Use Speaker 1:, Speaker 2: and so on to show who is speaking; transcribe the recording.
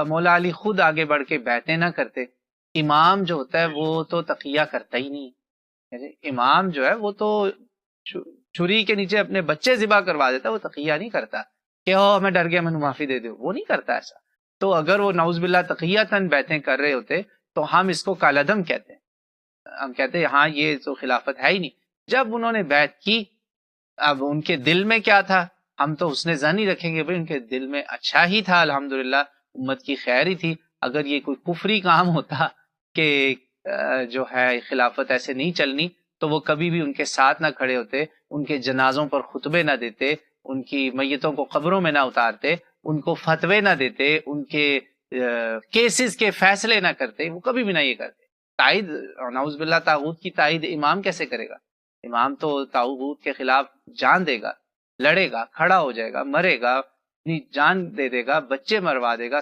Speaker 1: مولا علی خود آگے بڑھ کے بیعتیں نہ کرتے. امام جو ہوتا ہے وہ تو تقیہ کرتا ہی نہیں. امام جو ہے وہ تو چھری کے نیچے اپنے بچے ذبح کروا دیتا ہے، وہ تقیہ نہیں کرتا کہ میں ڈر گیا، میں معافی دے دوں، وہ نہیں کرتا ایسا. تو اگر وہ نعوذ باللہ تقیتاً بیعتیں کر رہے ہوتے تو ہم اس کو کالعدم کہتے ہیں. ہم کہتے ہیں ہاں یہ تو خلافت ہے ہی نہیں. جب انہوں نے بیعت کی، اب ان کے دل میں کیا تھا ہم تو حسن ظن ہی رکھیں گے، بھائی ان کے دل میں اچھا ہی تھا، الحمدللہ امت کی خیر ہی تھی. اگر یہ کوئی کفری کام ہوتا کہ جو ہے خلافت ایسے نہیں چلنی، تو وہ کبھی بھی ان کے ساتھ نہ کھڑے ہوتے، ان کے جنازوں پر خطبے نہ دیتے، ان کی میتوں کو قبروں میں نہ اتارتے، ان کو فتوے نہ دیتے، ان کے کیسز کے فیصلے نہ کرتے، وہ کبھی بھی نہ یہ کرتے. تائید نعوذ باللہ طاغوت کی تائید امام کیسے کرے گا؟ امام تو طاغوت کے خلاف جان دے گا، لڑے گا، کھڑا ہو جائے گا، مرے گا، اپنی جان دے دے گا، بچے مروا دے گا.